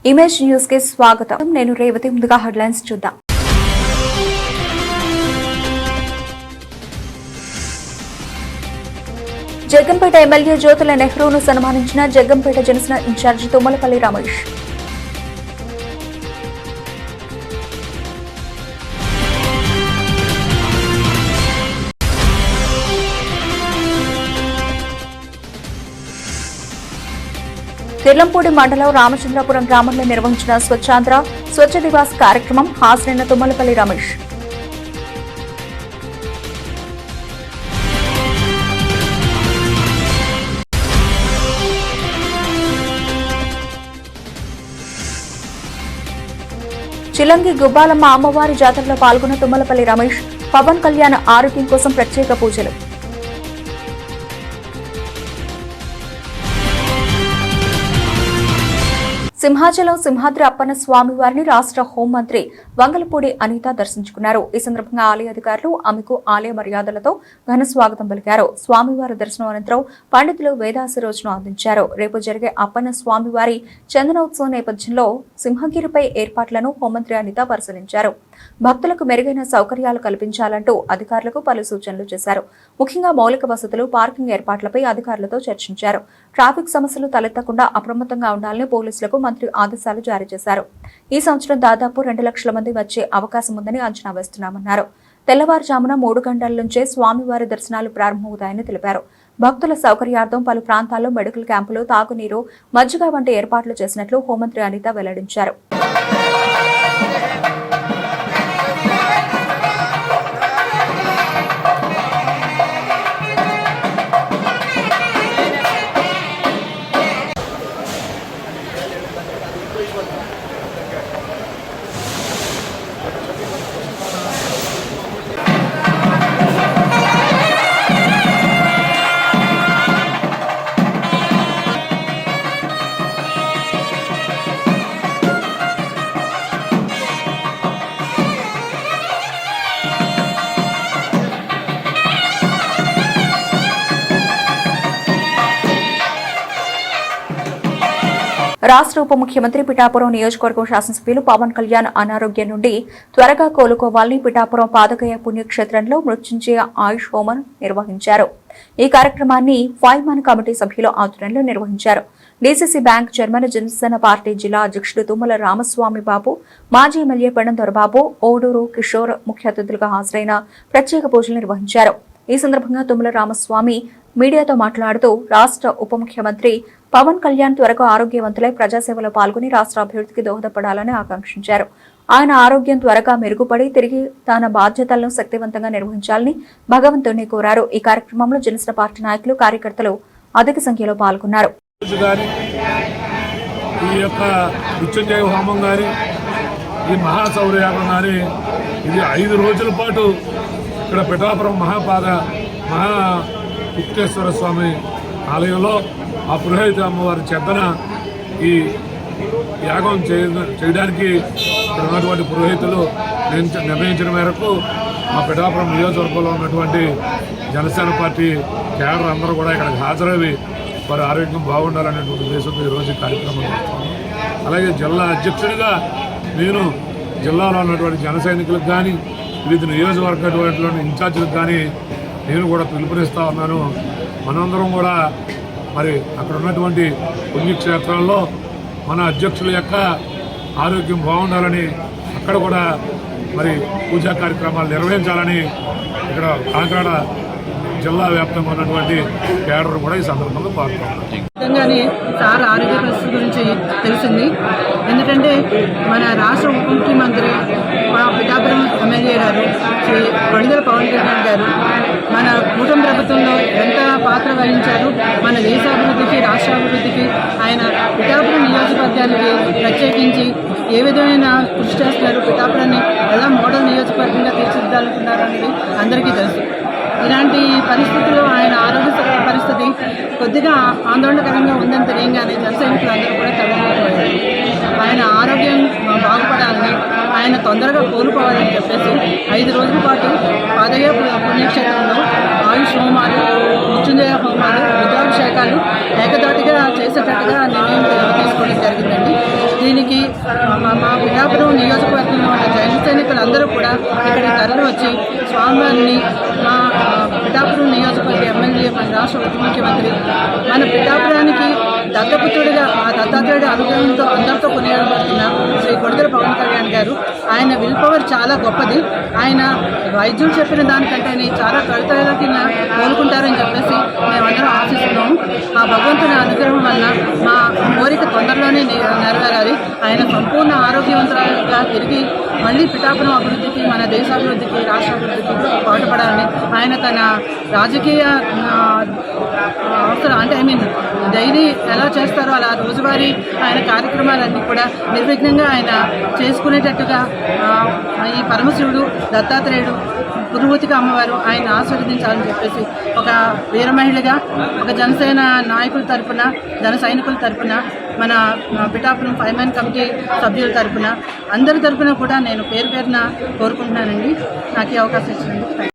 Image news కి స్వాగతం. నేను రేవతి. ముందుగా హెడ్లైన్స్ చూద్దాం. జగ్గంపేట ఎమ్మెల్యే జ్యోతుల నెహ్రూను సన్మానించిన జగ్గంపేట జనసేన ఇన్ఛార్జి తుమ్మలపల్లి రమేష్. కిర్లంపూడి మండలం రామచంద్రపురం గ్రామంలో నిర్వహించిన స్వచ్ఛాంధ్ర స్వచ్ఛ దివాస్ కార్యక్రమం హాజరైన తుమ్మలపల్లి రమేష్. చిలంగి గుబ్బాలమ్మ అమ్మవారి జాతరలో పాల్గొన్న తుమ్మలపల్లి రమేష్. పవన్ కళ్యాణ్ ఆరోగ్యం కోసం ప్రత్యేక పూజలు. సింహాచలం సింహాద్రి అప్పన్న స్వామి వారిని రాష్ట్ర హోంమంత్రి వంగలపూడి అనిత దర్శించుకున్నారు. ఈ సందర్భంగా ఆలయ అధికారులు ఆమెకు ఆలయ మర్యాదలతో ఘన స్వాగతం పలికారు. స్వామివారి దర్శనం అనంతరం పండితులు వేదాశీర్వచనం అందించారు. రేపు జరిగే అప్పన్న స్వామివారి చందనోత్సవం నేపథ్యంలో సింహగిరిపై ఏర్పాట్లను హోంమంత్రి అనిత పరిశీలించారు. భక్తులకు మెరుగైన సౌకర్యాలు కల్పించాలంటూ అధికారులకు పలు సూచనలు చేశారు. ముఖ్యంగా మౌలిక వసతులు, పార్కింగ్ ఏర్పాట్లపై అధికారులతో చర్చించారు. ట్రాఫిక్ సమస్యలు తలెత్తకుండా అప్రమత్తంగా ఉండాలని పోలీసులకు మంత్రి ఆదేశాలు జారీ చేశారు. ఈ సంవత్సరం దాదాపు 2 లక్షల మంది వచ్చే అవకాశం ఉందని అంచనా వేస్తున్నామన్నారు. తెల్లవారుజామున 3 గంటల నుంచే స్వామివారి దర్శనాలు ప్రారంభమవుతాయని తెలిపారు. భక్తుల సౌకర్యార్థం పలు ప్రాంతాల్లో మెడికల్ క్యాంపులు, తాగునీరు, మజ్జిగ వంటి ఏర్పాట్లు చేసినట్లు హోంమంత్రి అనిత వెల్లడించారు. రాష్ట్ర ఉప ముఖ్యమంత్రి పిఠాపురం నియోజకవర్గం శాసనసభ్యులు పవన్ కళ్యాణ్ అనారోగ్యం నుండి త్వరగా కోలుకోవాలని పిఠాపురం పాదకయ పుణ్యక్షేత్రంలో మృత్యుంజయ ఆయుష్ హోమం నిర్వహించారు. ఈ కార్యక్రమాన్ని 5 Man కమిటీ సభ్యుల ఆధ్వర్యంలో నిర్వహించారు. DCC bank chairman, Janasena party జిల్లా అధ్యక్షుడు తుమ్మల రామస్వామి బాబు, మాజీ ఎమ్మెల్యే పెండం దొరబాబు, ఓడూరు కిషోర్ ముఖ్య అతిథులుగా హాజరైన ప్రత్యేక పూజలు నిర్వహించారు. ఈ సందర్భంగా తుమ్మల రామస్వామి మీడియాతో మాట్లాడుతూ రాష్ట్ర ఉప ముఖ్యమంత్రి పవన్ కళ్యాణ్ త్వరగా ఆరోగ్యవంతులై ప్రజాసేవలో పాల్గొని రాష్ట్ర అభివృద్ధికి దోహదపడాలని ఆకాంక్షించారు. ఆయన ఆరోగ్యం త్వరగా మెరుగుపడి తిరిగి తన బాధ్యతలను శక్తివంతంగా నిర్వహించాలని భగవంతుడిని కోరారు. ఈ కార్యక్రమంలో జనసేన పార్టీ నాయకులు, కార్యకర్తలు అధిక సంఖ్యలో పాల్గొన్నారు. ఈ మహాశౌర్యయాగం గాని ఇది 5 రోజుల పాటు ఇక్కడ పిఠాపురం మహా గుప్తేశ్వర స్వామి ఆలయంలో ఆ పురోహిత అమ్మవారి చెద్దన ఈ యాగం చేయడానికి ఇక్కడ ఉన్నటువంటి పురోహితులు నిర్ణయించిన మేరకు మా పిఠాపురం నియోజకవర్గంలో ఉన్నటువంటి జనసేన పార్టీ కేడర్ అందరూ కూడా ఇక్కడికి హాజరవి వారి ఆరోగ్యం బాగుండాలనేటువంటి ఉద్దేశంతో ఈరోజు కార్యక్రమం చేస్తాము. అలాగే జిల్లా అధ్యక్షుడిగా నేను జిల్లాలో ఉన్నటువంటి జన సైనికులకు కానీ, వివిధ నియోజకవర్గంలోని ఇన్ఛార్జీలకు కానీ నేను కూడా పిలుపునిస్తూ ఉన్నాను. మనందరం కూడా మరి అక్కడ ఉన్నటువంటి పుణ్యక్షేత్రాల్లో మన అధ్యక్షుల యొక్క ఆరోగ్యం బాగుండాలని, అక్కడ కూడా మరి పూజా కార్యక్రమాలు నిర్వహించాలని ఇక్కడ కాకినాడ జిల్లా వ్యాప్తంగా ఉన్నటువంటి కేడర్ కూడా ఈ సందర్భంగా పాల్గొన్నారు. నిజంగానే సార్ ఆరోగ్య పరిస్థితి గురించి తెలిసింది. ఎందుకంటే మన రాష్ట్ర ఉప ముఖ్యమంత్రి పిఠాపురం ఎమ్మెల్యే గారు శ్రీ కొణిదెల పవన్ కళ్యాణ్ గారు మన కూటమి ప్రభుత్వంలో ఎంత పాత్ర వహించారు, మన దేశాభివృద్ధికి, రాష్ట్రాభివృద్ధికి ఆయన పిఠాపురం నియోజకవర్గానికి ప్రత్యేకించి ఏ విధమైన కృషి చేస్తున్నారు, పిఠాపురాన్ని ఎలా మోడల్ నియోజకవర్గంగా తీర్చిదిద్దాలనుకున్నారు అనేది అందరికీ తెలుసు. ఇలాంటి పరిస్థితుల్లో ఆయన ఆరోగ్య పరిస్థితి కొద్దిగా ఆందోళనకరంగా ఉందని తెలియగానే జన సైనికులు అందరూ కూడా తరలిపోయారు. ఆయన ఆరోగ్యం బాగుపడాలని, ఆయన తొందరగా కోలుకోవాలని చెప్పేసి 5 రోజుల పాటు పాదయ్య పుణ్యక్షేత్రంలో ఆయుష్ హోమాలు, మృత్యుంజయ హోమాలు, రుద్రాభిషేకాలు ఏకదాటిగా చేసేటట్టుగా నిర్ణయం తీసుకోవడం జరిగిందండి. దీనికి మా పిఠాపురం నియోజకవర్గంలో ఉన్న జైన సైనికులందరూ కూడా ఇక్కడికి తరలి వచ్చి స్వామివారిని, మా పిఠాపురం నియోజకవర్గ ఎమ్మెల్యే, మన రాష్ట్ర ఉప ముఖ్యమంత్రి, మన పిఠాపురానికి దత్తపుత్రుడిగా ఆ దత్తాత్రేయుడి అనుగ్రహంతో అందరితో కొనియాడబడుతున్న శ్రీ కొడిదెల పవన్ కళ్యాణ్ గారు, ఆయన విల్ పవర్ చాలా గొప్పది. ఆయన వైద్యులు చెప్పిన దానికంటే చాలా త్వరితగతిన కోలుకుంటారని చెప్పేసి మేమందరం ఆశిస్తున్నాము. ఆ భగవంతుని అనుగ్రహం వల్ల మా కోరిక తొందరలోనే నెరవేరాలి. ఆయన సంపూర్ణ ఆరోగ్యవంతులుగా తిరిగి మళ్ళీ పిఠాపురం అభివృద్ధికి, మన దేశాభివృద్ధికి, రాష్ట్ర అభివృద్ధికి పాటుపడాలని, ఆయన తన రాజకీయ అవసరం అంటే డైలీ ఎలా చేస్తారో అలా రోజువారీ ఆయన కార్యక్రమాలన్నీ కూడా నిర్విఘ్నంగా ఆయన చేసుకునేటట్టుగా ఈ పరమశివుడు, దత్తాత్రేయుడు, పురుహూతిక అమ్మవారు ఆయన ఆశీర్వదించాలని చెప్పేసి ఒక వీర మహిళగా, ఒక జనసేన నాయకుల తరపున, జన సైనికుల తరపున, మన పిఠాపురం 5 మెన్ కమిటీ సభ్యుల తరపున, అందరి తరపున కూడా నేను పేరు పేరున కోరుకుంటున్నానండి. నాకు ఈ అవకాశం ఇచ్చినందుకు.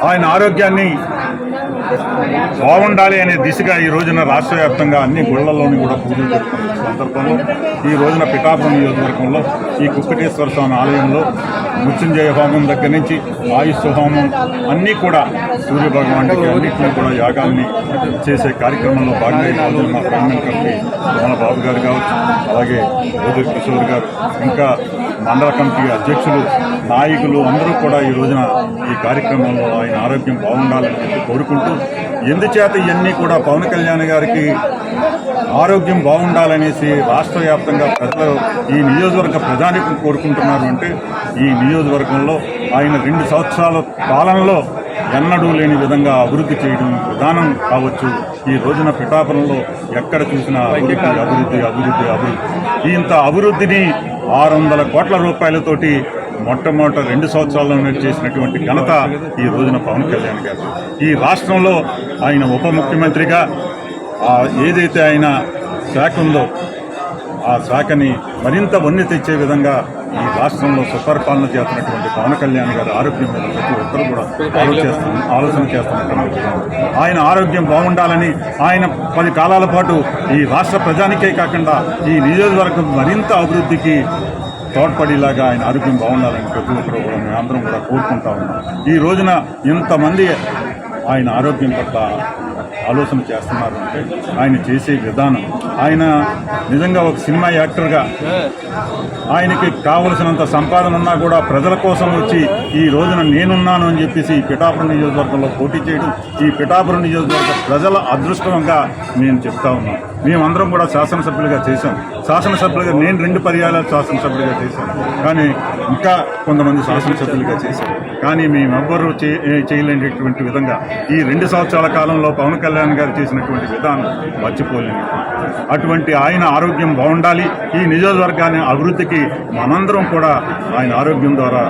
ఆయన ఆరోగ్యాన్ని బాగుండాలి అనే దిశగా ఈ రోజున రాష్ట్ర వ్యాప్తంగా అన్ని గుళ్లలోని కూడా పూజలు జరుపుకున్న సందర్భంలో ఈ రోజున పిఠాపురం నియోజకవర్గంలో ఈ కుక్కటేశ్వర స్వామి ఆలయంలో మృత్యుంజయ హోమం దగ్గర నుంచి ఆయుష్ హోమం అన్నీ కూడా సూర్య భగవానుడికి అన్నింటినీ కూడా యాగాల్ని చేసే కార్యక్రమంలో భాగంగా ఈ రోజున మా ప్రైమరీ కమిటీ మన బాబు గారు కావచ్చు, అలాగే గోదూరి కిషోర్ గారు, ఇంకా మండల కమిటీ అధ్యక్షులు, నాయకులు అందరూ కూడా ఈ రోజున ఈ కార్యక్రమంలో ఆయన ఆరోగ్యం బాగుండాలని చెప్పి కోరుకుంటూ, ఎందుచేత ఇవన్నీ కూడా పవన్ కళ్యాణ్ గారికి ఆరోగ్యం బాగుండాలనేసి రాష్ట్ర వ్యాప్తంగా ప్రజలు, ఈ నియోజకవర్గ ప్రజానికం కోరుకుంటున్నారు అంటే, ఈ నియోజకవర్గంలో ఆయన 2 సంవత్సరాల పాలనలో ఎన్నడూ లేని విధంగా అభివృద్ధి చేయడం విధానం కావచ్చు. ఈ రోజున పిఠాపురంలో ఎక్కడ చూసినా అభివృద్ధి అభివృద్ధి అభివృద్ధి అభివృద్ధి ఇంత అభివృద్ధిని 600 కోట్ల రూపాయలతోటి మొట్టమొదట 2 సంవత్సరాల్లోనే చేసినటువంటి ఘనత ఈ రోజున పవన్ కళ్యాణ్ గారు. ఈ రాష్ట్రంలో ఆయన ఉప ముఖ్యమంత్రిగా ఏదైతే ఆయన శాఖ ఉందో ఆ శాఖని మరింత వన్నె తెచ్చే విధంగా ఈ రాష్ట్రంలో సుపరిపాలన చేస్తున్నటువంటి పవన్ కళ్యాణ్ గారి ఆరోగ్యం మీద ప్రతి ఒక్కరు కూడా ఆలోచన చేస్తున్నటువంటి ఆయన ఆరోగ్యం బాగుండాలని, ఆయన 10 కాలాల పాటు ఈ రాష్ట్ర ప్రజానికే కాకుండా ఈ నియోజకవర్గం మరింత అభివృద్ధికి తోడ్పడేలాగా ఆయన ఆరోగ్యం బాగుండాలని ప్రతి ఒక్కరు కూడా మేమందరం కూడా కోరుకుంటా ఉన్నాం. ఈ రోజున ఇంతమంది ఆయన ఆరోగ్యం పట్ల ఆలోచన చేస్తున్నారు అంటే ఆయన చేసే విధానం, ఆయన నిజంగా ఒక సినిమా యాక్టర్గా ఆయనకి కావలసినంత సంపాదన ఉన్నా కూడా ప్రజల కోసం వచ్చి ఈ రోజున నేనున్నాను అని చెప్పేసి ఈ పిఠాపురం నియోజకవర్గంలో పోటీ చేయడం, ఈ పిఠాపురం నియోజకవర్గ ప్రజల అదృష్టంగా నేను చెప్తా ఉన్నాను. మేమందరం కూడా శాసనసభ్యులుగా చేశాం. శాసనసభ్యులుగా నేను 2 పర్యాయాలు శాసనసభ్యులుగా చేశాను, కానీ ఇంకా కొంతమంది శాసనసభ్యులుగా చేశారు. కానీ మేమెవ్వరూ చేయలేనటువంటి విధంగా ఈ 2 సంవత్సరాల కాలంలో పవన్ కళ్యాణ్ గారు చేసినటువంటి విధానం మర్చిపోలేని. అటువంటి ఆయన ఆరోగ్యం బాగుండాలి, ఈ నియోజకవర్గాన్ని అభివృద్ధికి మనందరం కూడా ఆయన ఆరోగ్యం ద్వారా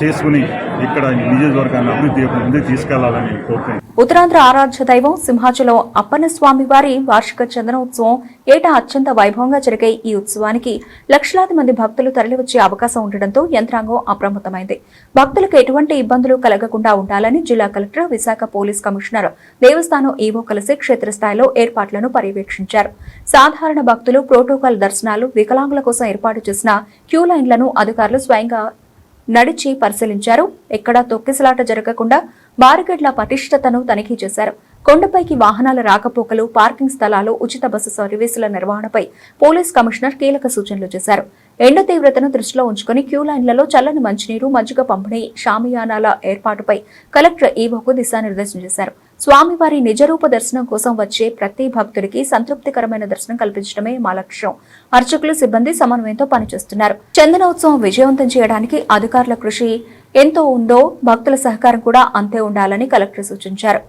చేసుకుని ఇక్కడ నియోజకవర్గాన్ని అభివృద్ధి ముందుకు తీసుకెళ్లాలని కోరుకుంటున్నాను. ఉత్తరాంధ్ర ఆరాధ్య దైవం సింహాచలం అప్పన్న స్వామి వారి వార్షిక చందనోత్సవం ఏటా అత్యంత వైభవంగా జరిగే ఈ ఉత్సవానికి లక్షలాది మంది భక్తులు తరలివచ్చే అవకాశం ఉండడంతో యంత్రాంగం అప్రమత్తమైంది. భక్తులకు ఎటువంటి ఇబ్బందులు కలగకుండా ఉండాలని జిల్లా కలెక్టర్, విశాఖ పోలీస్ కమిషనర్, దేవస్థానం ఈవో కలిసి క్షేత్రస్థాయిలో ఏర్పాట్లను పర్యవేక్షించారు. సాధారణ భక్తులు, ప్రోటోకాల్ దర్శనాలు, వికలాంగుల కోసం ఏర్పాటు చేసిన క్యూ లైన్లను అధికారులు స్వయంగా నడిచి పరిశీలించారు. ఎక్కడా తొక్కిసలాట జరగకుండా బారికేడ్ల పటిష్టతను తనిఖీ చేశారు. కొండపైకి వాహనాల రాకపోకలు, పార్కింగ్ స్థలాలు, ఉచిత బస్సు సర్వీసుల నిర్వహణపై పోలీస్ కమిషనర్ కీలక సూచనలు చేశారు. ఎండ తీవ్రతను దృష్టిలో ఉంచుకుని క్యూ లైన్లలో చల్లని మంచినీరు, మజ్జిగ పంపిణీ, షామియానాల ఏర్పాటుపై కలెక్టర్ ఈవోకు దిశానిర్దేశం చేశారు. స్వామివారి నిజరూప దర్శనం కోసం వచ్చే ప్రతి భక్తుడికి సంతృప్తికరమైన దర్శనం కల్పించడమే మా లక్ష్యం. అర్చకులు, సిబ్బంది సమన్వయంతో పనిచేస్తున్నారు. చందనోత్సవం విజయవంతం చేయడానికి అధికారుల కృషి ఎంతో ఉందో భక్తుల సహకారం కూడా అంతే ఉండాలని కలెక్టర్ సూచించారు.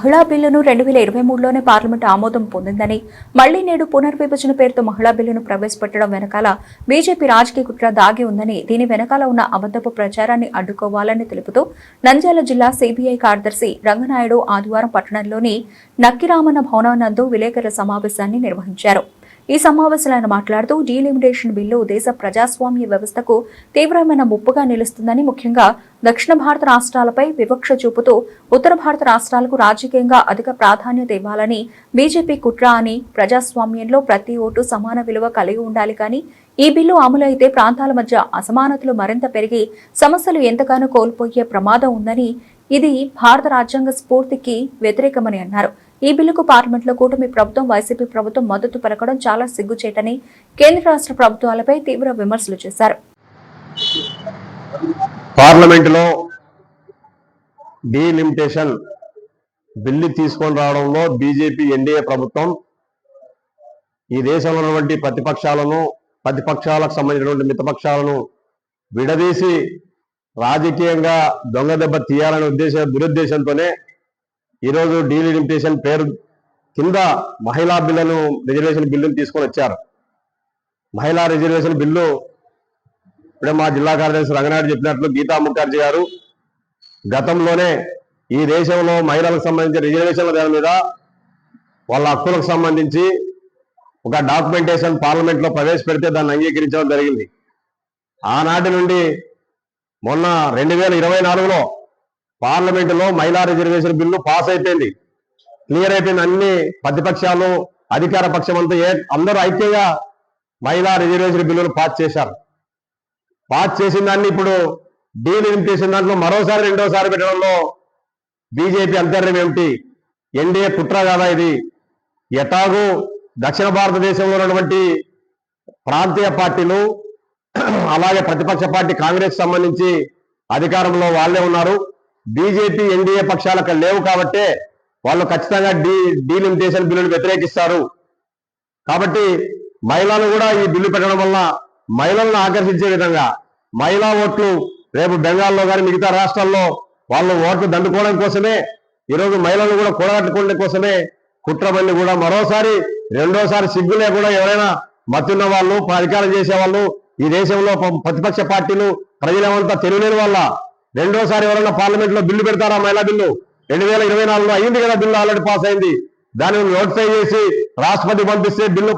మహిళా బిల్లును 2023లోనే పార్లమెంటు ఆమోదం పొందిందని, మళ్లీ నేడు పునర్విభజన పేరుతో మహిళా బిల్లును ప్రవేశపెట్టడం వెనకాల బీజేపీ రాజకీయ కుట్ర దాగి ఉందని, దీని వెనకాల ఉన్న అబద్ధపు ప్రచారాన్ని అడ్డుకోవాలని తెలుపుతూ నంద్యాల జిల్లా సిబిఐ కార్యదర్శి రంగనాయుడు ఆదివారం పట్టణంలోని నక్కిరామన్న భవనానందు విలేకరుల సమావేశాన్ని నిర్వహించారు. ఈ సమావేశంలో ఆయన మాట్లాడుతూ డీలిమిటేషన్ బిల్లు దేశ ప్రజాస్వామ్య వ్యవస్థకు తీవ్రమైన ముప్పుగా నిలుస్తుందని, ముఖ్యంగా దక్షిణ భారత రాష్ట్రాలపై వివక్ష చూపుతూ ఉత్తర భారత రాష్ట్రాలకు రాజకీయంగా అధిక ప్రాధాన్యత ఇవ్వాలని బీజేపీ కుట్ర అని, ప్రజాస్వామ్యంలో ప్రతి ఓటు సమాన విలువ కలిగి ఉండాలి కానీ ఈ బిల్లు అమలు అయితే ప్రాంతాల మధ్య అసమానతలు మరింత పెరిగి సమస్యలు ఎంతగానో కోల్పోయే ప్రమాదం ఉందని, ఇది భారత రాజ్యాంగ స్ఫూర్తికి వ్యతిరేకమని అన్నారు. ఈ బిల్లుకు పార్లమెంట్లో కూటమి ప్రభుత్వం, వైసీపీ ప్రభుత్వం మద్దతు పలకడం చాలా సిగ్గుచేటని కేంద్ర రాష్ట్ర ప్రభుత్వాలపై తీవ్ర విమర్శలు చేశారు. పార్లమెంటులో డీలిమిటేషన్ బిల్లు తీసుకొని రావడంలో బీజేపీ ఎన్డీఏ ప్రభుత్వం ఈ దేశంలో ఉన్నటువంటి ప్రతిపక్షాలకు సంబంధించినటువంటి మితపక్షాలను విడదీసి రాజకీయంగా దొంగ దెబ్బ తీయాలనే దురుద్దేశంతోనే ఈరోజు డీలిమిటేషన్ పేరు కింద మహిళా బిల్లును, రిజర్వేషన్ బిల్లును తీసుకొని వచ్చారు. మహిళా రిజర్వేషన్ బిల్లు ఇప్పుడే మా జిల్లా కార్యదర్శి రంగనాయుడు చెప్పినట్లు గీతా ముఖర్జీ గారు గతంలోనే ఈ దేశంలో మహిళలకు సంబంధించిన రిజర్వేషన్ల దాని మీద వాళ్ళ హక్కులకు సంబంధించి ఒక డాక్యుమెంటేషన్ పార్లమెంట్లో ప్రవేశపెడితే దాన్ని అంగీకరించడం జరిగింది. ఆనాటి నుండి మొన్న 2024లో పార్లమెంటులో మహిళా రిజర్వేషన్ బిల్లు పాస్ అయిపోయింది, క్లియర్ అయిపోయింది. అన్ని ప్రతిపక్షాలు, అధికార పక్షం అంతా అందరూ ఐక్యంగా మహిళా రిజర్వేషన్ బిల్లును పాస్ చేశారు. పాస్ చేసిన దాన్ని ఇప్పుడు డీలిమిటేషన్ దాంట్లో మరోసారి రెండోసారి పెట్టడంలో బీజేపీ అంతర్యం ఏమిటి? ఎన్డీఏ కుట్ర కాదా ఇది? ఎటాగూ దక్షిణ భారతదేశంలో ఉన్నటువంటి ప్రాంతీయ పార్టీలు, అలాగే ప్రతిపక్ష పార్టీ కాంగ్రెస్ సంబంధించి అధికారంలో వాళ్ళే ఉన్నారు. బీజేపీ ఎన్డీఏ పక్షాలు అక్కడ లేవు కాబట్టి వాళ్ళు ఖచ్చితంగా డీలిమిటేషన్ బిల్లును వ్యతిరేకిస్తారు. కాబట్టి మహిళలు కూడా ఈ బిల్లు పెట్టడం వల్ల మహిళలను ఆకర్షించే విధంగా మహిళా ఓట్లు రేపు బెంగాల్లో కానీ మిగతా రాష్ట్రాల్లో వాళ్ళు ఓట్లు దండుకోవడం కోసమే, ఈరోజు మహిళలను కూడా కూడగట్టుకోవడం కోసమే కుట్రబల్లి కూడా మరోసారి రెండోసారి సిగ్గు లేకుండా ఎవరైనా మత్తున్న వాళ్ళు, అధికారం చేసేవాళ్ళు, ఈ దేశంలో ప్రతిపక్ష పార్టీలు ప్రజలమంతా తెలియలేని వల్ల రెండోసారి ఎవరైనా పార్లమెంట్ లో బిల్లు పెడతారా? మహిళా బిల్లు 2024లో అయింది కదా, బిల్లు ఆల్రెడీ పాస్ అయింది. దాన్ని నోటిఫై చేసి రాష్ట్రపతి పంపిస్తే బిల్లు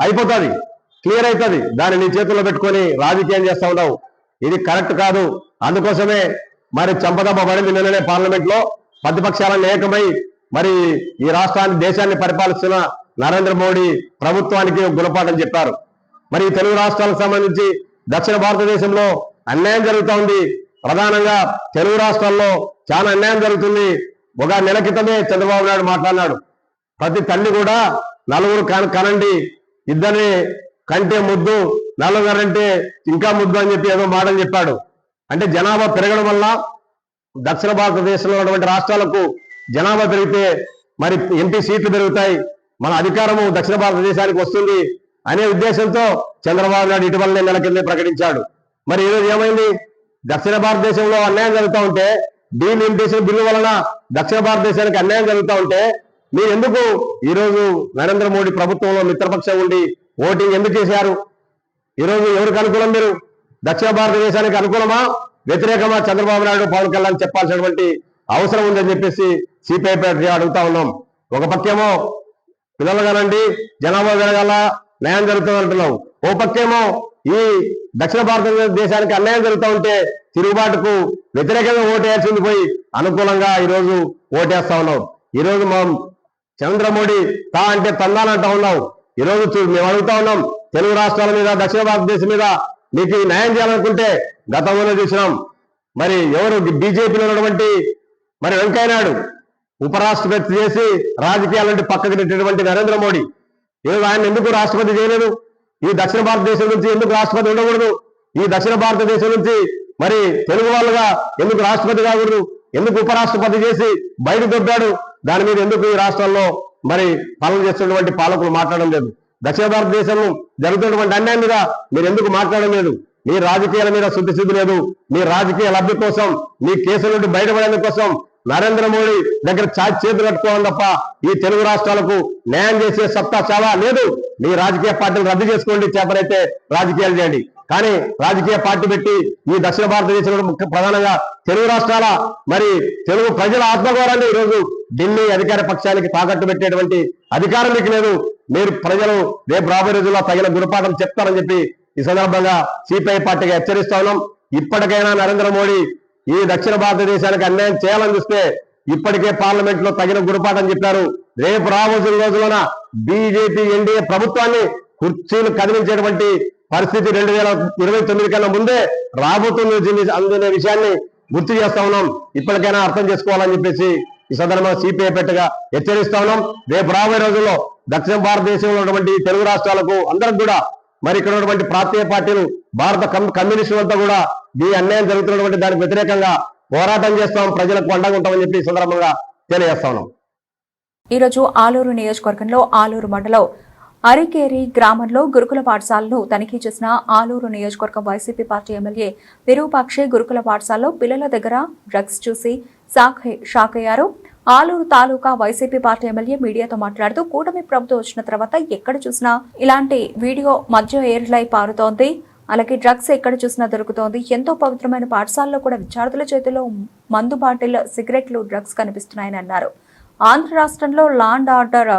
అయిపోతుంది, క్లియర్ అవుతుంది. దాన్ని నీ చేతుల్లో పెట్టుకొని రాజకీయం చేస్తా ఉన్నావు. ఇది కరెక్ట్ కాదు. అందుకోసమే మరి చంపదెబ్బ పడింది నిన్ననే పార్లమెంట్ లో. ప్రతిపక్షాలను ఏకమై మరి ఈ రాష్ట్రాన్ని, దేశాన్ని పరిపాలిస్తున్న నరేంద్ర మోడీ ప్రభుత్వానికి గుణపాఠం చెప్పారు. మరి తెలుగు రాష్ట్రాలకు సంబంధించి దక్షిణ భారతదేశంలో అన్యాయం జరుగుతూ ఉంది. ప్రధానంగా తెలుగు రాష్ట్రాల్లో చాలా అన్యాయం జరుగుతుంది. ఒక నెల క్రితమే చంద్రబాబు నాయుడు మాట్లాడినాడు, ప్రతి తల్లి కూడా నలుగురు కనండి, ఇద్దరిని కంటే ముద్దు, నలుగురంటే ఇంకా ముద్దు అని చెప్పి ఏదో మాటలు చెప్పాడు. అంటే జనాభా పెరగడం వల్ల దక్షిణ భారతదేశంలో ఉన్నటువంటి రాష్ట్రాలకు జనాభా పెరిగితే మరి ఎంపీ సీట్లు పెరుగుతాయి, మన అధికారము దక్షిణ భారతదేశానికి వస్తుంది అనే ఉద్దేశంతో చంద్రబాబు నాయుడు ఇటీవలనే నెల కిందే ప్రకటించాడు. మరి ఈరోజు ఏమైంది? దక్షిణ భారతదేశంలో అన్యాయం జరుగుతూ ఉంటే, డీలిమిటేషన్ బిల్లు వలన దక్షిణ భారతదేశానికి అన్యాయం జరుగుతూ ఉంటే మీరు ఎందుకు ఈరోజు నరేంద్ర మోడీ ప్రభుత్వంలో మిత్రపక్షం ఉండి ఓటింగ్ ఎందుకు చేశారు? ఈరోజు ఎవరికి అనుకూలం? మీరు దక్షిణ భారతదేశానికి అనుకూలమా, వ్యతిరేకమా? చంద్రబాబు నాయుడు, పవన్ కళ్యాణ్ చెప్పాల్సినటువంటి అవసరం ఉందని చెప్పేసి సిపిఐ పార్టీ అడుగుతా ఉన్నాం. ఒక పక్కేమో పిల్లలు కానండి, జనాభా పెరగాల, న్యాయం జరుగుతుంది అంటున్నాం. ఓ పక్కేమో ఈ దక్షిణ భారతదేశానికి అన్యాయం జరుగుతూ ఉంటే తిరుగుబాటుకు వ్యతిరేకంగా ఓటేయాల్సింది పోయి అనుకూలంగా ఈరోజు ఓటేస్తా ఉన్నాం. ఈరోజు మనం చంద్ర మోడీ తా అంటే తందాలంటా ఉన్నాం. ఈరోజు మేము అడుగుతా ఉన్నాం, తెలుగు రాష్ట్రాల మీద, దక్షిణ భారతదేశం మీద మీకు న్యాయం చేయాలనుకుంటే గతంలోనే చూసినాం. మరి ఎవరు బీజేపీలో ఉన్నటువంటి మరి వెంకయ్య నాయుడు ఉపరాష్ట్రపతి చేసి రాజకీయాలంటే పక్కకు నెట్టినటువంటి నరేంద్ర మోడీ ఈరోజు ఆయన ఎందుకు రాష్ట్రపతి చేయలేదు? ఈ దక్షిణ భారతదేశం నుంచి ఎందుకు రాష్ట్రపతి ఉండకూడదు? ఈ దక్షిణ భారతదేశం నుంచి మరి తెలుగు వాళ్ళుగా ఎందుకు రాష్ట్రపతి కాకూడదు? ఎందుకు ఉపరాష్ట్రపతి చేసి బయట దొబ్బాడు? దాని మీద ఎందుకు ఈ రాష్ట్రాల్లో మరి పాలన చేస్తున్నటువంటి పాలకులు మాట్లాడడం లేదు? దక్షిణ భారతదేశంలో జరుగుతున్నటువంటి అన్యాయం మీద మీరు ఎందుకు మాట్లాడడం లేదు? మీ రాజకీయాల మీద శుద్ధి లేదు. మీ రాజకీయ లబ్ధి కోసం, మీ కేసుల నుండి బయటపడేందుకు కోసం నరేంద్ర మోడీ దగ్గర చేతులు కట్టుకోవడం తప్ప ఈ తెలుగు రాష్ట్రాలకు న్యాయం చేసే సత్తా చాలా లేదు. మీ రాజకీయ పార్టీలు రద్దు చేసుకోండి, చేతనైతే రాజకీయాలు చేయండి. కానీ రాజకీయ పార్టీ పెట్టి ఈ దక్షిణ భారతదేశంలో ముఖ్య ప్రధానంగా తెలుగు రాష్ట్రాల మరి తెలుగు ప్రజల ఆత్మగౌరవాన్ని ఈరోజు ఢిల్లీ అధికార పక్షానికి తాకట్టు పెట్టేటువంటి అధికారం మీకు లేదు. మీరు ప్రజలు రేపు రాబోయే రోజుల్లో తగిన గుణపాఠం చెప్తారని చెప్పి ఈ సందర్భంగా సిపిఐ పార్టీగా హెచ్చరిస్తా ఉన్నాం. ఇప్పటికైనా నరేంద్ర మోడీ ఈ దక్షిణ భారతదేశానికి అన్యాయం చేయాలని చూస్తే ఇప్పటికే పార్లమెంట్ లో తగిన గుణపాఠం చెప్పారు. రేపు రాబోయే రోజుల్లోన బీజేపీ ఎన్డీఏ ప్రభుత్వాన్ని కుర్చీలు కదిలించేటువంటి పరిస్థితి 2029 కన్నా ముందే రాబోతుంది అందునే విషయాన్ని గుర్తు చేస్తా ఉన్నాం. ఇప్పటికైనా అర్థం చేసుకోవాలని చెప్పేసి ఈ సందర్భంగా సిపిఐ పెట్టగా హెచ్చరిస్తా ఉన్నాం. రేపు రాబోయే రోజుల్లో దక్షిణ భారతదేశంలో ఉన్నటువంటి తెలుగు రాష్ట్రాలకు అందరికి కూడా మరి ఇక్కడ ఉన్నటువంటి ప్రాంతీయ పార్టీలు భారత కమ్యూనిస్టులంతా కూడా ఈ అన్యాయం జరుగుతున్నటువంటి దానికి వ్యతిరేకంగా పోరాటం చేస్తాం, ప్రజలకు అండగా ఉంటామని చెప్పి ఈ సందర్భంగా తెలియజేస్తా ఉన్నాం. ఈరోజు ఆలూరు నియోజకవర్గంలో ఆలూరు మండలం అరికేరి గ్రామంలో గురుకుల పాఠశాలను తనిఖీ చేసిన ఆలూరు నియోజకవర్గం వైసీపీ పార్టీ ఎమ్మెల్యే విరూపాక్షి గురుకుల పాఠశాలలో పిల్లల దగ్గర డ్రగ్స్ చూసి షాక్ అయ్యారు. ఆలూరు తాలూకా వైసీపీ పార్టీ ఎమ్మెల్యే మీడియాతో మాట్లాడుతూ కూటమి ప్రభుత్వం వచ్చిన తర్వాత ఎక్కడ చూసినా ఇలాంటి వీడియో మధ్య ఎయిర్లై పారుతోంది, అలాగే డ్రగ్స్ ఎక్కడ చూసినా దొరుకుతోంది. ఎంతో పవిత్రమైన పాఠశాలలో కూడా విద్యార్థుల చేతిలో మందు బాటిల్, సిగరెట్లు, డ్రగ్స్ కనిపిస్తున్నాయని అన్నారు. ఆంధ్ర రాష్ట్రంలో లా అండ్ ఆర్డర్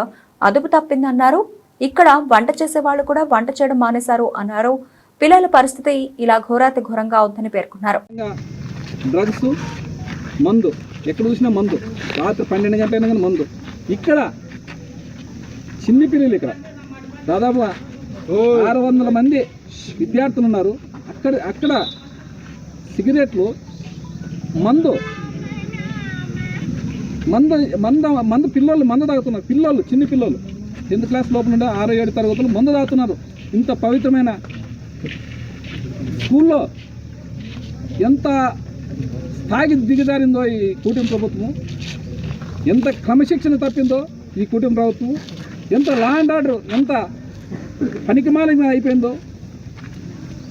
అదుపు తప్పిందన్నారు. ఇక్కడ వంట చేసే వాళ్ళు కూడా వంట చేయడం మానేశారు అన్నారు. పిల్లల పరిస్థితి ఇలా ఘోరాతి ఘోరంగా ఉందని పేర్కొన్నారు. డ్రగ్స్, మందు, ఎక్కడ చూసినా మందు, రాత్రి 12 గంటలైనా కానీ మందు. ఇక్కడ చిన్ని పిల్లలు ఇక్కడ దాదాపు 600 మంది విద్యార్థులు ఉన్నారు. అక్కడ సిగరెట్లు, మందు పిల్లలు మందు తాగుతున్నారు. పిల్లలు, చిన్న పిల్లలు 10th క్లాస్ లోపల ఉండే 6, 7 తరగతులు మందు తాగుతున్నారు. ఇంత పవిత్రమైన స్కూల్లో ఎంత స్థాయి దిగజారిందో ఈ కూటమి ప్రభుత్వం, ఎంత క్రమశిక్షణ తప్పిందో ఈ కూటమి ప్రభుత్వం, ఎంత లా అండ్ ఆర్డర్ ఎంత పనికిమాలిన అయిపోయిందో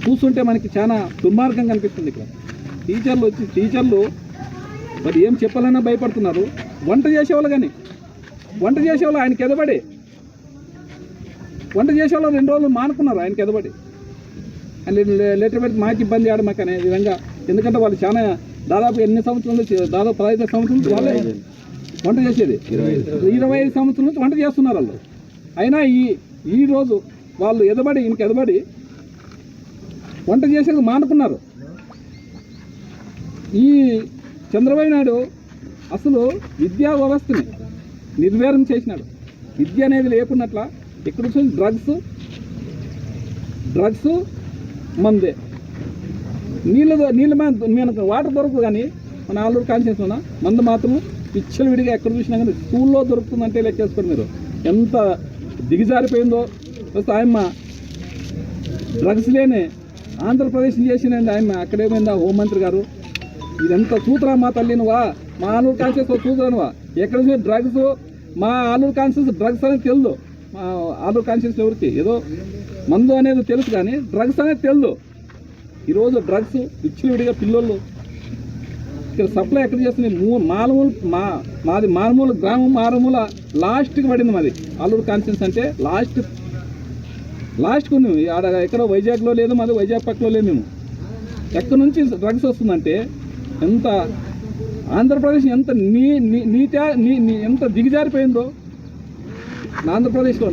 చూస్తుంటే మనకి చాలా దుర్మార్గం కనిపిస్తుంది. ఇక్కడ టీచర్లు మరి ఏం చెప్పాలన్నా భయపడుతున్నారు. వంట చేసేవాళ్ళు ఆయనకి ఎదబడి వంట చేసేవాళ్ళు 2 రోజులు మానుకున్నారు. ఆయనకి ఎదబడి ఆయన లెటర్ పెడితే మాకు ఇబ్బంది ఆడ మాకు అనే విధంగా. ఎందుకంటే వాళ్ళు చాలా దాదాపు ఎన్ని సంవత్సరాల నుంచి, దాదాపు 15 సంవత్సరాల నుంచి వాళ్ళే వంట చేసేది. 25 సంవత్సరాల నుంచి వంట చేస్తున్నారు వాళ్ళు. అయినా ఈ రోజు వాళ్ళు ఈయనకి ఎదబడి వంట చేసేది మానుకున్నారు. ఈ చంద్రబాబు నాయుడు అసలు విద్యా వ్యవస్థని నిర్వీర్యం చేసినాడు. విద్య అనేది లేకున్నట్ల ఇక్కడ వచ్చి డ్రగ్స్ మందే. నీళ్ళ మనకు వాటర్ దొరకదు. కానీ మన ఆలూరు కాన్స్టిట్యూన్సీలో మందు మాత్రం పిచ్చలు విడిగా ఎక్కడ చూసినా కానీ స్కూల్లో దొరుకుతుందంటే లెక్కేసుకోండి మీరు. ఎంత దిగజారిపోయిందో. వస్తే ఆయమ్మ డ్రగ్స్ లేని ఆంధ్రప్రదేశ్ చేసినండి ఆయమ్మ. అక్కడేమైందా హోంమంత్రి గారు, ఇదంతా చూతురా మా తల్లి నువ్వా, మా ఆలూరు కాన్స్టిట్యూన్సీ చూతురా నువ్వా. ఎక్కడ చూసిన డ్రగ్స్, మా ఆలూరు కాన్స్టిట్యూన్సీ డ్రగ్స్ అనేది తెలియదు. మా ఆలూరు కాన్స్టిట్యూన్సీ ఎవరికి ఏదో మందు అనేది తెలుసు కానీ డ్రగ్స్ అనేది తెలియదు. ఈరోజు డ్రగ్స్ విడిగా పిల్లలు ఇక్కడ సప్లై ఎక్కడ చేస్తుంది. మాది మారుమూల గ్రామం, మారుమూల లాస్ట్కి పడింది మాది ఆలూరు కాన్స్టిట్యూన్సీ. అంటే లాస్ట్కి ఉంది. ఆడ ఎక్కడో వైజాగ్లో లేదు, మాది వైజాగ్ పక్కలో లేదు. మేము ఎక్కడి నుంచి డ్రగ్స్ వస్తుందంటే ఎంత ఆంధ్రప్రదేశ్ ఎంత ఎంత దిగజారిపోయిందో. ఆంధ్రప్రదేశ్లో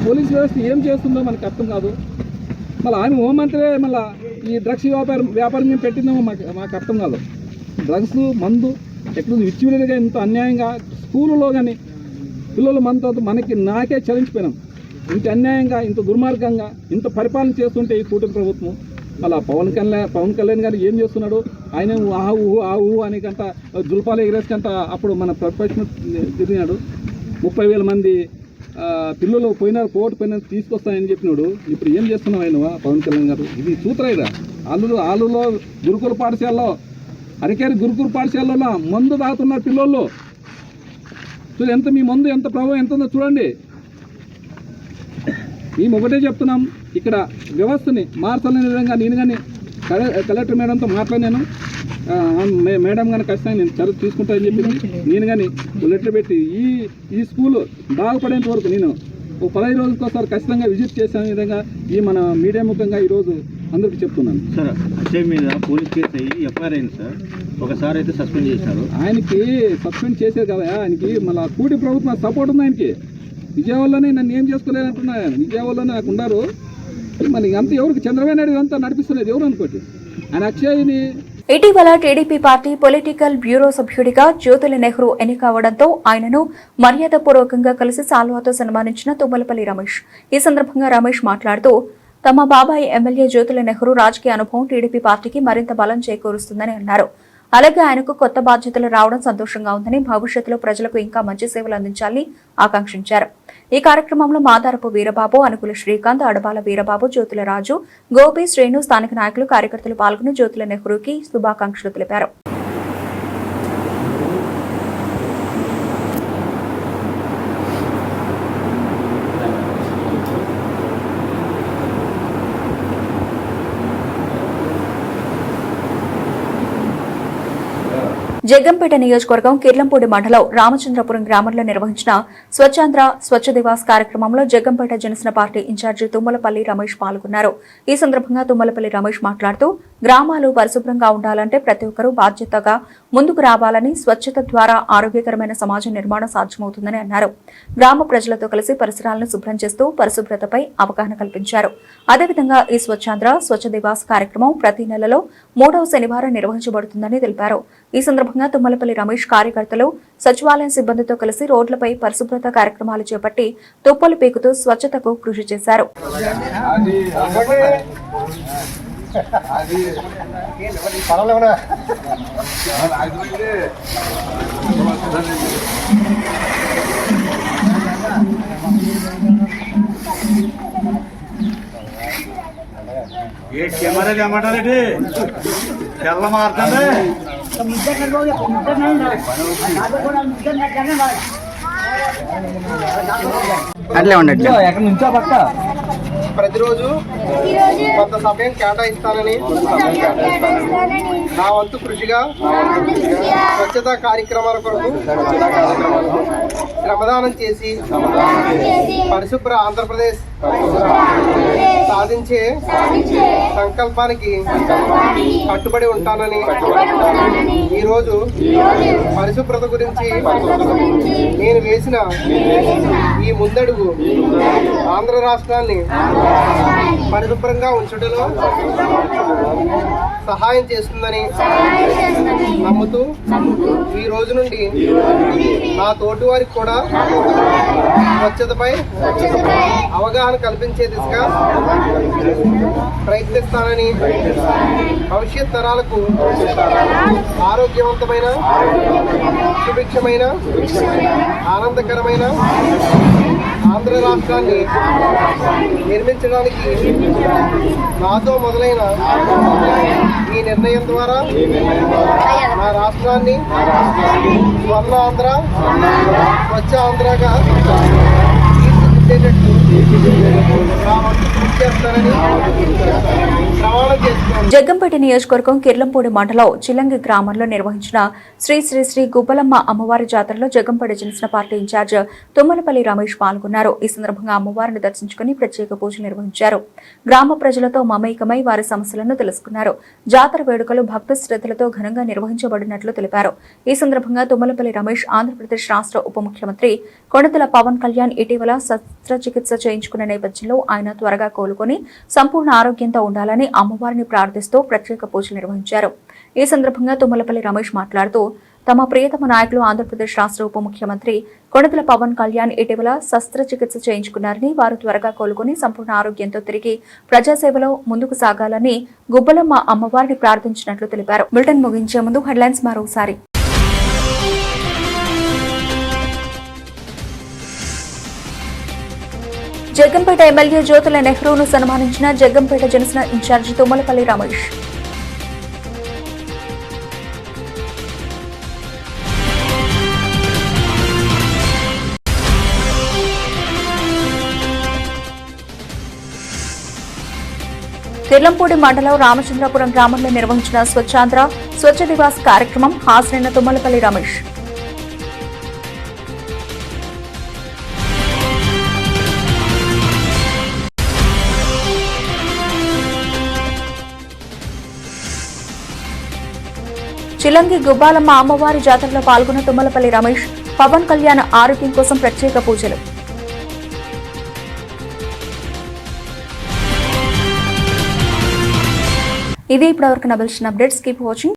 పోలీస్ వ్యవస్థ ఏం చేస్తుందో మనకు అర్థం కాదు. మళ్ళీ ఆమె హోంమంత్రి మళ్ళీ ఈ డ్రగ్స్ వ్యాపారం మేము పెట్టిందేమో మాకు అర్థం కాదు. డ్రగ్స్, మందు ఎక్కడ విచ్చివిడిగా ఇంత అన్యాయంగా స్కూల్లో కానీ పిల్లలు మనతో నాకే చలించిపోయినాం. ఇంత అన్యాయంగా, ఇంత దుర్మార్గంగా, ఇంత పరిపాలన చేస్తుంటే ఈ కూటమి ప్రభుత్వం. అలా పవన్ కళ్యాణ్ గారు ఏం చేస్తున్నాడు? ఆయన ఆహు అని కంట జుల్పాలు ఎగరేసుకంట అప్పుడు మన ప్రతిపక్షం తిరిగినాడు. 30,000 మంది పిల్లలు పోయినారు తీసుకొస్తానని చెప్పినాడు. ఇప్పుడు ఏం చేస్తున్నావు ఆయన పవన్ కళ్యాణ్ గారు? ఇది చూతరైరా. ఆలూరులో గురుకుల పాఠశాలలో, అరికేరి గురుకుల పాఠశాలలో మందు తాగుతున్నారు పిల్లలు. చూడు ఎంత మీ మందు ఎంత ప్రభావం ఎంత ఉందో చూడండి. మేము ఒకటే చెప్తున్నాం, ఇక్కడ వ్యవస్థని మార్చాలనే విధంగా నేను కానీ కలెక్టర్ మేడంతో మాట్లాడినాను. మేడం కానీ ఖచ్చితంగా నేను చదువు తీసుకుంటానని చెప్పింది. నేను కానీ లెటర్ పెట్టి ఈ స్కూల్ బాగుపడేంత వరకు నేను ఒక 15 రోజులకోసారి ఖచ్చితంగా విజిట్ చేసే విధంగా ఈ మన మీడియా ముఖంగా ఈరోజు అందరికీ చెప్తున్నాను. సార్ అజయ్ మీద పోలీస్ కేసు అయ్యి ఎఫ్ఐఆర్ అయింది సార్. ఒకసారి అయితే సస్పెండ్ చేశారు. ఆయనకి సస్పెండ్ చేసేది కదా, ఆయనకి మళ్ళీ కూటి ప్రభుత్వం సపోర్ట్ ఉంది ఆయనకి. విజయవాడలోనే నన్ను ఏం చేసుకోలేనంటున్నా, విజయవాడలోనే నాకు ఉన్నారు. మళ్ళీ అంత ఎవరికి చంద్రబాబు నాయుడు అంతా నడిపిస్తున్నది ఎవరు అనుకోండి. ఆయన అక్షయ్ని ఇటీవల టీడీపీ పార్టీ పొలిటికల్ బ్యూరో సభ్యుడిగా జ్యోతుల నెహ్రూ ఎన్నికవడంతో ఆయనను మర్యాదపూర్వకంగా కలిసి సాల్వాతో సన్మానించిన తుమ్మలపల్లి రమేష్. ఈ సందర్భంగా రమేష్ మాట్లాడుతూ తమ బాబాయ్ ఎమ్మెల్యే జ్యోతుల నెహ్రూ రాజకీయ అనుభవం టీడీపీ పార్టీకి మరింత బలం చేకూరుస్తుందని అన్నారు. అలాగే ఆయనకు కొత్త బాధ్యతలు రావడం సంతోషంగా ఉందని, భవిష్యత్తులో ప్రజలకు ఇంకా మంచి సేవలు అందించాలని ఆకాంక్షించారు. ఈ కార్యక్రమంలో మాదారపు వీరబాబు, అనుకుల శ్రీకాంత్, అడబాల వీరబాబు, జ్యోతుల రాజు, గోపి, శ్రేణు, స్థానిక నాయకులు, కార్యకర్తలు పాల్గొని జ్యోతుల నెహ్రూకి శుభాకాంక్షలు తెలిపారు. జగ్గంపేట నియోజకవర్గం కిర్లంపూడి మండలం రామచంద్రపురం గ్రామంలో నిర్వహించిన స్వచ్ఛాంధ్ర స్వచ్ఛ దివాస్ కార్యక్రమంలో జగ్గంపేట జనసేన పార్టీ ఇన్ఛార్జి తుమ్మలపల్లి రమేష్ పాల్గొన్నారు. ఈ సందర్భంగా తుమ్మలపల్లి రమేష్ మాట్లాడుతూ గ్రామాలు పరిశుభ్రంగా ఉండాలంటే ప్రతి ఒక్కరూ బాధ్యతగా ముందుకు రావాలని, స్వచ్ఛత ద్వారా ఆరోగ్యకరమైన సమాజ నిర్మాణం సాధ్యమవుతుందని అన్నారు. గ్రామ ప్రజలతో కలిసి పరిసరాలను శుభ్రం చేస్తూ పరిశుభ్రతపై అవగాహన కల్పించారు. అదేవిధంగా ఈ స్వచ్ఛాంధ్ర స్వచ్ఛ దివాస్ కార్యక్రమం ప్రతి నెలలో 3వ శనివారం నిర్వహించబడుతుందని తెలిపారు. ఈ సందర్భంగా తుమ్మలపల్లి రమేష్ కార్యకర్తలు సచివాలయం సిబ్బందితో కలిసి రోడ్లపై పరిశుభ్రత కార్యక్రమాలు చేపట్టి తుప్పలు పీకుతూ స్వచ్ఛతకు కృషి చేశారు. కెమెరా జమాటాలండి తెల్ల మారుతుంది. అట్లే ఉండండి. ఎక్కడి నుంచో పక్క ప్రతిరోజు కొంత సమయం కేటాయిస్తానని నా వంతు కృషిగా స్వచ్ఛతా కార్యక్రమాల కొరకు శ్రమదానం చేసి పరిశుభ్ర ఆంధ్రప్రదేశ్ సాధించే సంకల్పానికి కట్టుబడి ఉంటానని ఈరోజు పరిశుభ్రత గురించి నేను వేసిన ఈ ముందడుగు ఆంధ్ర రాష్ట్రాన్ని పరిశుభ్రంగా ఉంచడంలో సహాయం చేస్తుందని నమ్ముతూ ఈ రోజు నుండి నా తోటి వారికి కూడా స్వచ్ఛతపై అవగాహన కల్పించే దిశగా ప్రయత్నిస్తానని, భవిష్యత్ తరాలకు ఆరోగ్యవంతమైన, సుభిక్షమైన, ఆనందకరమైన ఆంధ్ర రాష్ట్రాన్ని నిర్మించడానికి నాతో మొదలైన ఈ నిర్ణయం ద్వారా నా రాష్ట్రాన్ని స్వర్ణ ఆంధ్ర, స్వచ్ఛ ఆంధ్రగా జగ్గంపేట నియోజకవర్గం కిర్లంపూడి మండలం చిల్లంగి గ్రామంలో నిర్వహించిన శ్రీ శ్రీ శ్రీ గుబ్బలమ్మ అమ్మవారి జాతరలో జగ్గంపేట జనసేన పార్టీ ఇన్ఛార్జ్ తుమ్మలపల్లి రమేష్ పాల్గొన్నారు. ఈ సందర్భంగా అమ్మవారిని దర్శించుకుని ప్రత్యేక పూజలు నిర్వహించారు. గ్రామ ప్రజలతో మమేకమై వారి సమస్యలను తెలుసుకున్నారు. జాతర వేడుకలు భక్తి శ్రద్ధలతో ఘనంగా నిర్వహించబడినట్లు తెలిపారు. ఈ సందర్భంగా తుమ్మలపల్లి రమేష్ ఆంధ్రప్రదేశ్ రాష్ట్ర ఉప ముఖ్యమంత్రి కొణిదెల పవన్ కళ్యాణ్ ఇటీవల శస్త్రచికిత్స చేయించుకున్న నేపథ్యంలో ఆయన త్వరగా కోలుకొని సంపూర్ణ ఆరోగ్యంతో ఉండాలని అమ్మవారిని ప్రార్థిస్తూ ప్రత్యేక పూజలు నిర్వహించారు. ఈ సందర్భంగా తుమ్మలపల్లి రమేష్ మాట్లాడుతూ తమ ప్రియతమ నాయకులు ఆంధ్రప్రదేశ్ రాష్ట్ర ఉప ముఖ్యమంత్రి కొణిదెల పవన్ కళ్యాణ్ ఇటీవల శస్త్రచికిత్స చేయించుకున్నారని, వారు త్వరగా కోలుకొని సంపూర్ణ ఆరోగ్యంతో తిరిగి ప్రజాసేవలో ముందుకు సాగాలని గుబ్బలమ్మ అమ్మవారిని ప్రార్థించినట్లు తెలిపారు. బులెటిన్ ముగించే ముందు హెడ్లైన్స్ మరోసారి. జగ్గంపేట ఎమ్మెల్యే జ్యోతుల నెహ్రూను సన్మానించిన జగ్గంపేట జనసేన ఇన్ఛార్జి తుమ్మలపల్లి రమేష్. దిర్లంపూడి మండలం రామచంద్రపురం గ్రామంలో నిర్వహించిన స్వచ్ఛాంధ్ర స్వచ్ఛ దివాస్ కార్యక్రమం హాజరైన తుమ్మలపల్లి రమేష్. చిలంగి గుబ్బాలమ్మ అమ్మవారి జాతరలో పాల్గొన్న తుమ్మలపల్లి రమేష్. పవన్ కళ్యాణ్ ఆరోగ్యం కోసం ప్రత్యేక పూజలు. ఇది ఇప్పటివరకు నబిల్షన్ అప్డేట్స్. Keep watching.